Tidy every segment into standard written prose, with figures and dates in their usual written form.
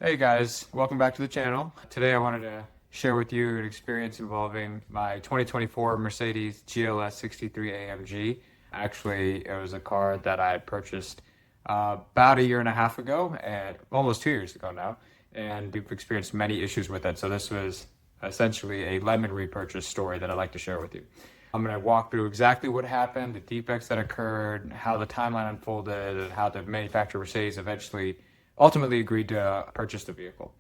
Hey guys, welcome back to the channel. Today I wanted to share with you an experience involving my 2024 Mercedes GLS 63 AMG. Actually, it was a car that I had purchased about a year and a half ago, and almost 2 years ago now, and we've experienced many issues with it. So this was essentially a lemon repurchase story that I'd like to share with you. I'm going to walk through exactly what happened, the defects that occurred, how the timeline unfolded, and how the manufacturer Mercedes ultimately agreed to purchase the vehicle.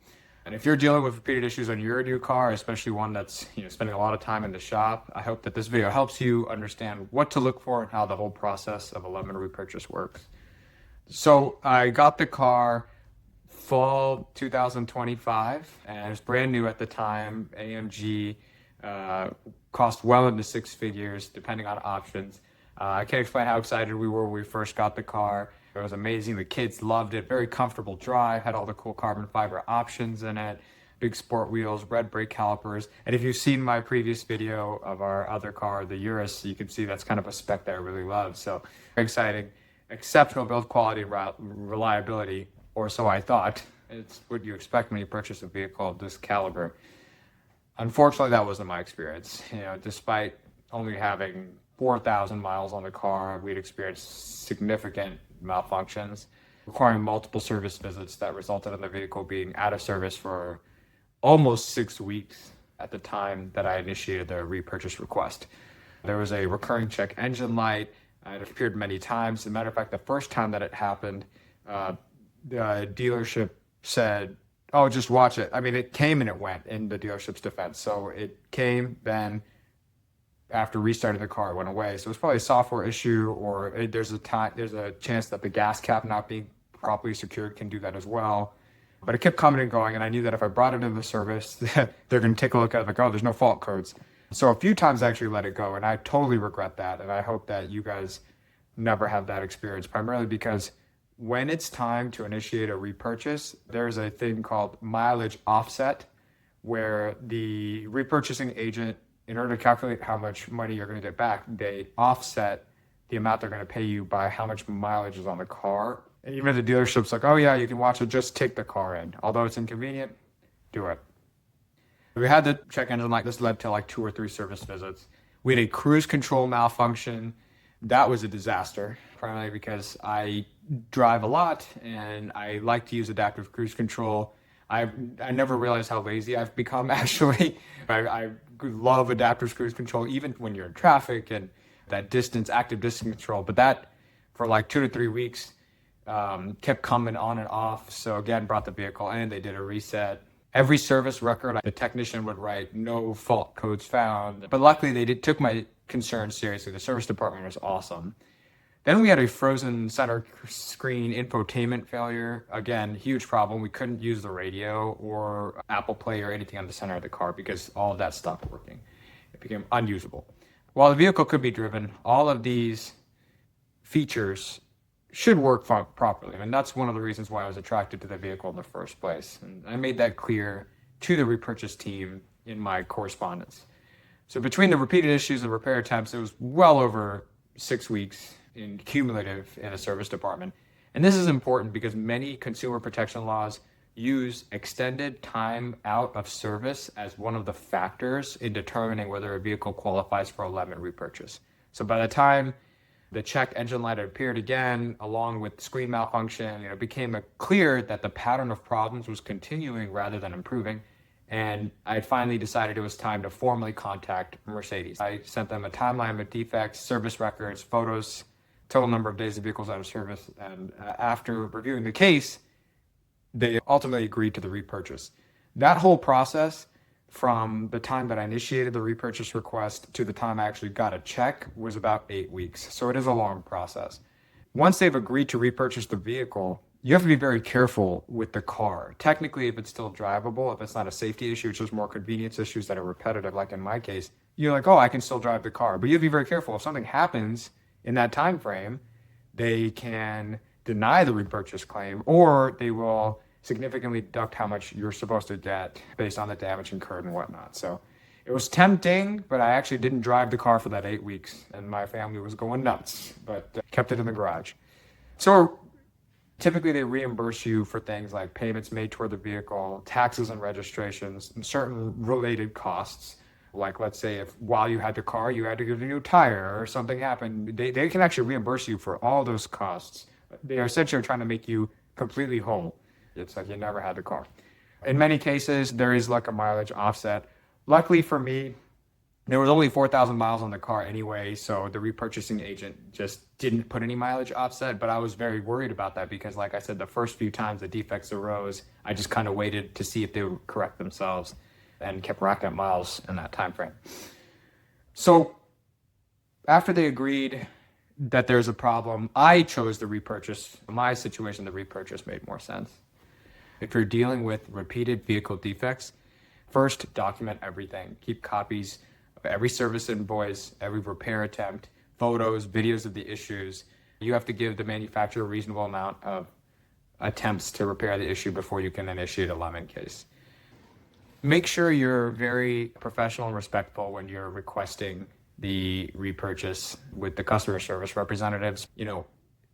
And if you're dealing with repeated issues on your new car, especially one that's spending a lot of time in the shop, I hope that this video helps you understand what to look for and how the whole process of a lemon repurchase works. So I got the car fall 2025, and it was brand new at the time. AMG cost well into six figures, depending on options. I can't explain how excited we were when we first got the car. It was amazing. The kids loved it. Very comfortable drive, had all the cool carbon fiber options in it, big sport wheels, red brake calipers. And if you've seen my previous video of our other car, the Urus, you can see that's kind of a spec that I really love. So very exciting, exceptional build quality and reliability, or so I thought. It's what you expect when you purchase a vehicle of this caliber. Unfortunately, that wasn't my experience. Despite only having 4,000 miles on the car, we'd experienced significant malfunctions, requiring multiple service visits that resulted in the vehicle being out of service for almost 6 weeks at the time that I initiated the repurchase request. There was a recurring check engine light. It appeared many times. As a matter of fact, the first time that it happened, the dealership said, "Oh, just watch it." I mean, it came and it went in the dealership's defense. So it came, then after restarting the car, it went away. So it's probably a software issue, or there's a chance that the gas cap not being properly secured can do that as well. But it kept coming and going, and I knew that if I brought it into the service, they're going to take a look at it like, oh, there's no fault codes. So a few times I actually let it go, and I totally regret that, and I hope that you guys never have that experience, primarily because when it's time to initiate a repurchase, there's a thing called mileage offset, where the repurchasing agent, in order to calculate how much money you're going to get back, they offset the amount they're going to pay you by how much mileage is on the car. And even if the dealership's like, oh yeah, you can watch it, just take the car in. Although it's inconvenient, do it. We had the check engine light. This led to like 2 or 3 service visits. We had a cruise control malfunction. That was a disaster, primarily because I drive a lot and I like to use adaptive cruise control. I never realized how lazy I've become, actually. I love adaptive cruise control, even when you're in traffic and that active distance control. But that, for like 2 to 3 weeks, kept coming on and off. So again, brought the vehicle in, they did a reset. Every service record, the technician would write, no fault codes found. But luckily, they took my concerns seriously. The service department was awesome. Then we had a frozen center screen infotainment failure. Again, huge problem. We couldn't use the radio or Apple Play or anything on the center of the car because all of that stopped working. It became unusable. While the vehicle could be driven, all of these features should work properly. And that's one of the reasons why I was attracted to the vehicle in the first place. And I made that clear to the repurchase team in my correspondence. So between the repeated issues and repair attempts, it was well over 6 weeks in cumulative in a service department. And this is important because many consumer protection laws use extended time out of service as one of the factors in determining whether a vehicle qualifies for a lemon repurchase. So by the time the check engine light appeared again, along with screen malfunction, it became clear that the pattern of problems was continuing rather than improving. And I finally decided it was time to formally contact Mercedes. I sent them a timeline of defects, service records, photos, total number of days the vehicle's out of service. And after reviewing the case, they ultimately agreed to the repurchase. That whole process, from the time that I initiated the repurchase request to the time I actually got a check, was about 8 weeks. So it is a long process. Once they've agreed to repurchase the vehicle, you have to be very careful with the car. Technically, if it's still drivable, if it's not a safety issue, it's just more convenience issues that are repetitive, like in my case, you're like, oh, I can still drive the car. But you have to be very careful. If something happens in that time frame, they can deny the repurchase claim, or they will significantly deduct how much you're supposed to get based on the damage incurred and whatnot. So it was tempting, but I actually didn't drive the car for that 8 weeks, and my family was going nuts, but kept it in the garage. So Typically, they reimburse you for things like payments made toward the vehicle, taxes and registrations, and certain related costs. Like, let's say if while you had the car, you had to get a new tire or something happened, they can actually reimburse you for all those costs. They are essentially trying to make you completely whole. It's like you never had the car. In many cases, there is like a mileage offset. Luckily for me, there was only 4,000 miles on the car anyway, so the repurchasing agent just didn't put any mileage offset, but I was very worried about that because, like I said, the first few times the defects arose, I just kind of waited to see if they would correct themselves and kept racking up miles in that time frame. So after they agreed that there's a problem, I chose the repurchase. In my situation, the repurchase made more sense. If you're dealing with repeated vehicle defects, first document everything. Keep copies of every service invoice, every repair attempt, photos, videos of the issues. You have to give the manufacturer a reasonable amount of attempts to repair the issue before you can initiate a lemon case. Make sure you're very professional and respectful when you're requesting the repurchase with the customer service representatives. You know,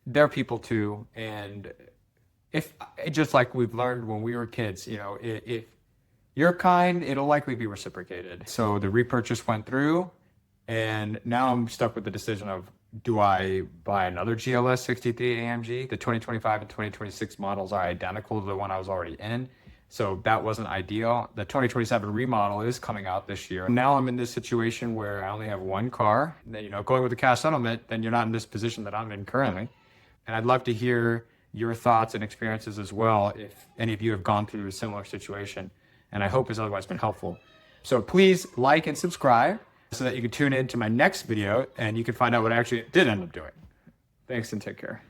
they're people too, and if just like we've learned when we were kids, you know, if you're kind, it'll likely be reciprocated. So the repurchase went through, and now I'm stuck with the decision of, do I buy another GLS 63 AMG? The 2025 and 2026 models are identical to the one I was already in. So that wasn't ideal. The 2027 remodel is coming out this year. Now I'm in this situation where I only have one car. You know, going with the cash settlement, then you're not in this position that I'm in currently. And I'd love to hear your thoughts and experiences as well if any of you have gone through a similar situation. And I hope it's otherwise been helpful. So please like and subscribe so that you can tune in to my next video and you can find out what I actually did end up doing. Thanks and take care.